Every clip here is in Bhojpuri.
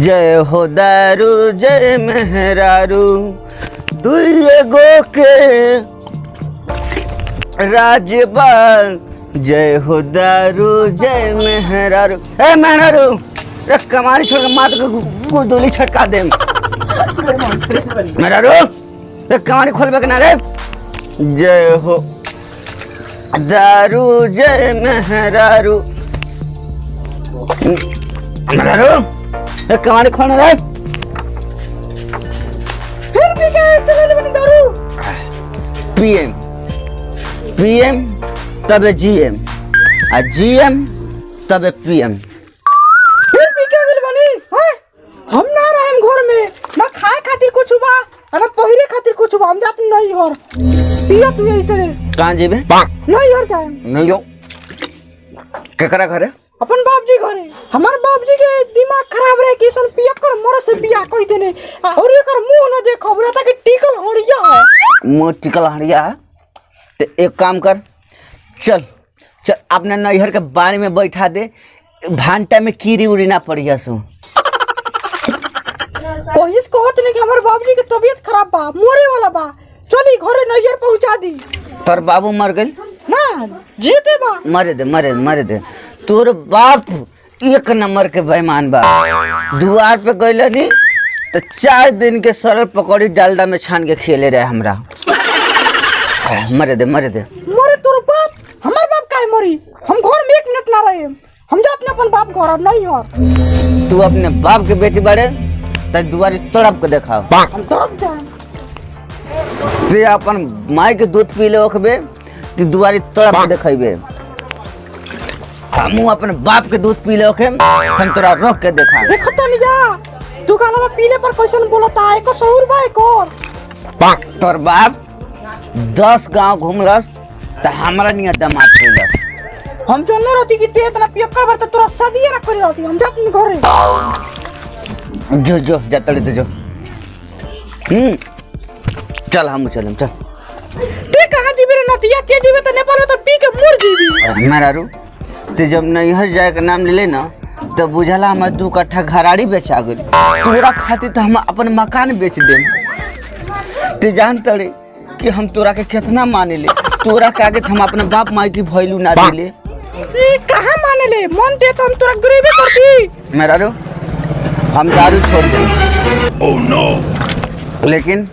जय हो दारू जय मेहरारू दुए गो के राजबाग। जय हो दारू जय मेहरारू। ए मेहरारू रे कमारी छोड़ के मात को गोली छटका दे। मेहरारू रे कमारी खोलबे के ना रे। जय हो दारू जय मेहरारू। मेहरारू रे कमारी खोलना रे। फिर भी क्या चले बनी दारू। पीएम पीएम तबे जीएम आ जीएम तबे पीएम। फिर भी क्या गल बनी हैं? हम ना रहे घर में ना खाए खातिर कुछ बा ना पहिले खातिर कुछ बा। हम जात नहीं और पिया तू यही तेरे कहाँ जेबे नहीं और क्या नहीं हो केकरा घरे अपन बाप जी घरे। हमार बाप जी के दिमाग खराब रहे कि सन पिया कर मोर से बिया कोई देने और एकर मुंह न देखो बता के टिकल हड़िया है। मुँह टिकल हड़िया है तो एक काम कर चल चल अपने नैहर के बाड़ी में बैठा दे भांटा में कीड़ी उड़ी ना पड़ी सो। कोशिश कहत नहीं कि हमार बाप जी के तबीयत खराब बा मोरे वाला बा। चली घरे नैहर पहुंचा दी। तोर बाबू मर गए ना जीते बा मरे दे। तोर बाप एक नंबर के बेईमान बा। दुआर पे गइल नी तो 4 दिन के सरल पकौड़ी डालडा में छान के खेले रहे हमरा। मरे दे मोरे तोर बाप हमार बाप काहे मरी। हम घर में 1 मिनट ना रहे। हम जात अपन बाप घर नहीं और तू अपने बाप के बेटी बड़े तो दुआरी तड़प के देखाओ। हम तड़प जाए तू अपन माई के दूध पी ले ओखबे तू दुआरी तड़प के देखेबे। हमू अपन बाप के दूध पी ले ओखे हम तोरा रोक के देखा। देखो तो नहीं जा तू काला पीले पर कैसन बोलता है को शहर बा एक और तोर बाप 10 गांव घूमलस त हमरा नियत दामाद कइलस। हम जानले रहती कि ते इतना पियक्कर बरता तोरा शादी ना करी रहती। हम जात घरे जो जातड़ी तो जो चल हम चलम चल। ते कहां जीबे रे नतिया के जीबे त नेपाल में तो पी के मर जीबी। मेहरारू ते जब नैहर जाए के नाम ले ना तो बुझला हम 2 कट्ठा घराड़ी बेचा गई। तोरा खातिर तो हम अपन मकान बेच देम। ते जान तड़े कि हम तोरा के कितना माने ले। तोरा के आगे हम अपने बाप माई की वैल्यू ना दिले। ए कहां माने ले मन दे तो हम तोरा गरीबी करती। मेहरारू हम दारू छोड़ दे ओह नो लेकिन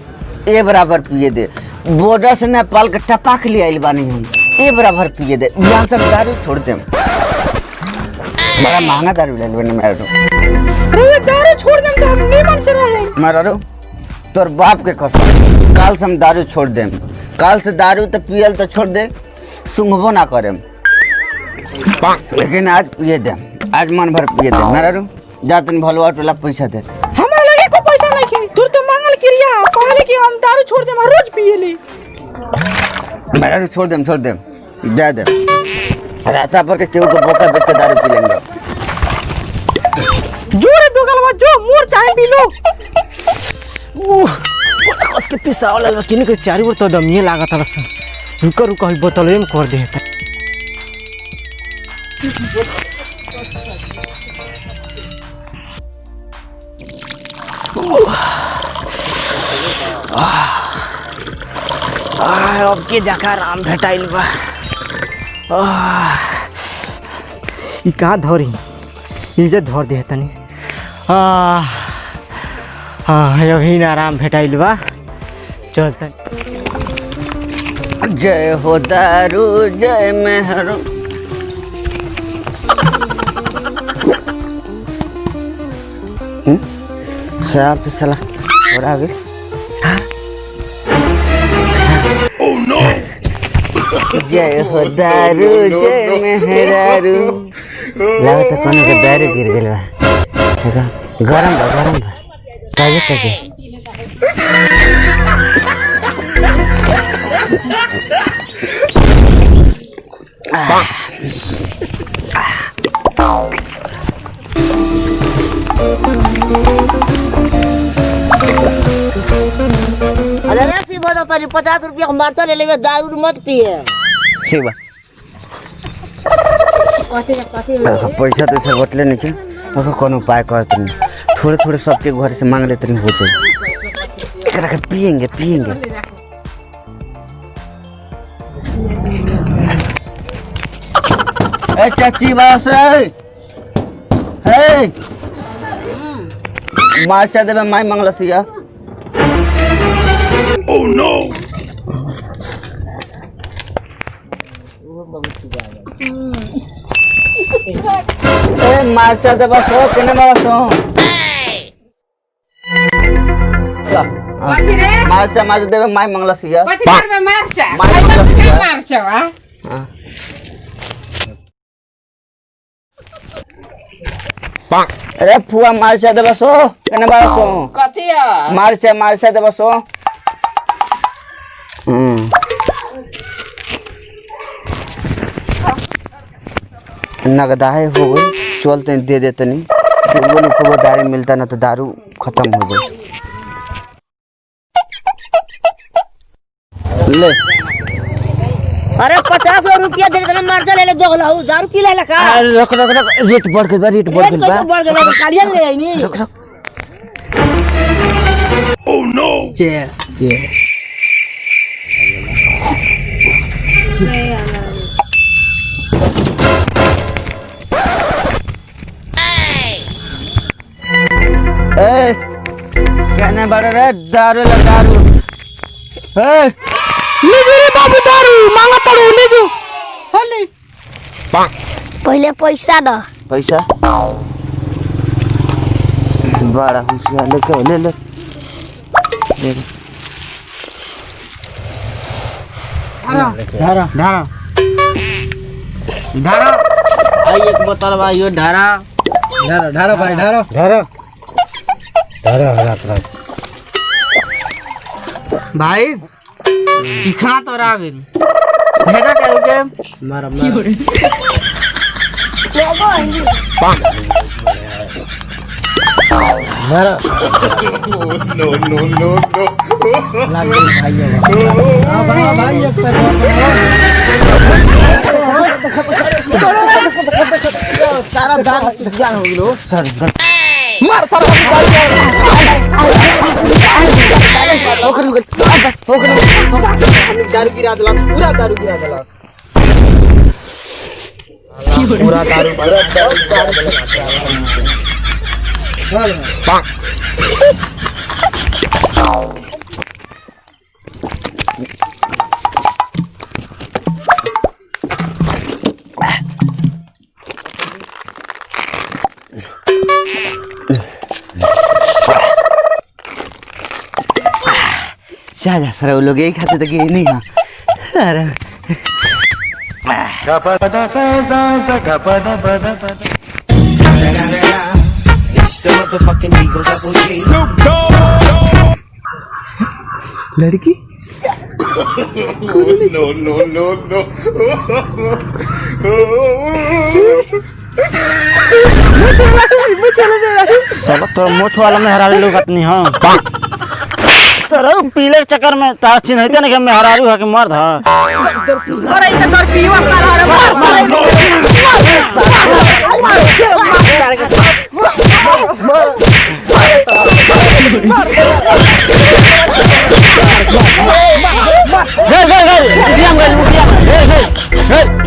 ए बराबर पिए दे। बॉर्डर से नेपाल के टपाक ले आइल बानी हम ए बराबर पिए दे। यहाँ से दारू छोड़ दे। बड़ा महंगा दारू ले लेबे मेहरारू। अरे दारू छोड़ दे तो हम नीमन से रहे। मेहरारू तोर बाप के कसम काल से हम दारू छोड़ देम। काल से दारू तो पियल तो छोड़ दे सुंघबो ना करेम लेकिन आज पिए दे। आज मन भर पिए दे। मेहरारू जातन भलवा टोला पैसा दे। हमरा लगे को पैसा नहीं खे तू तो मांगल क्रिया कहले कि हम दारू छोड़ दे रोज पिए ले। मेहरारू छोड़ देम दे दे। रास्ता पर के केहू के बोका बेच के दारू पी लेंगे। जोरे दो गलवा जो मोर चाहे पी लो। कस के पिसाव लगा किने के चारी ओर तो दमिए लागत रस। रुका ही बोतल में कर दे। अब के जाकर आराम भेटाइल बा। ई कहाँ धरी इजे धर दे तनी। अभी ना आराम भेटाइल बा। चल जय हो दारू जय मेहरू। साहब तो साला और आगे ओह नो जय हो दारू जय मेहरारू। लागत कोनो के दारू गिर गेल बा। गरम बा ताजे अरे सी बता तारी 50 रुपया का मार्चा ले लेवे दारू मत पिए। ठीक बा पैसा तो सब बटले नहीं के कोनो उपाय करत नहीं। थोड़े थोड़े सबके घर से मांग लेते हो जाए। एकरा के पियेंगे पियेंगे। ए चाची बस है माचा देवे माई मंगलसिया। Oh no. ए माचा देवा सो केने बाबा सो। माचा माचा देवे माई मंगलसिया। कथि करबे मारचा मार आई बस दिया। के मारचा वा अरे फुआ माचा देवा सो केने बाबा सो। कथिया माचा देवा सो। नगदाहे हो गई चलते दे देते नहीं को दारू मिलता ना तो दारू खत्म हो गई। ले अरे 50 रुपया दे देना मार्चा ले ले दो लाऊ दारू पी ले का रख रख रख रेट बढ़ गई रेट बढ़ रेट गई कैसे बढ़ गया कालिया ले आई नी रख रख। Oh no. यस यस ए कहने बड़े रे दारू ला दारू। ए ले जो रे बाबू दारू मांगा तड़ू ले जो हले पहले पैसा दो पैसा बड़ा होशियार लेके ले ले ले। धारा धारा धारा आई एक बोतल बा यो ढारा धारा धारा भाई धारा धारा धारा धारा भाई चिखना तो रागिन भेजा के उके मारा मारा धारा लाग गई भाई हां भाई एक पे सारा दार जान हो गेलो मार सारा होकर दारू गिरा देला पूरा दारू गिरा देला पूरा दारू जा जा सर वो लोग यही खाते थे कि नहीं हाँ अरे लड़की सब तो मोछ वाला में हरारी लोग अपनी हाँ सर पीले के चक्कर में तार चिन्हते नहीं कि मैं हरारू है कि मर्द है अरे इधर तोर पीवा सारा रे मार सारे घर घर घर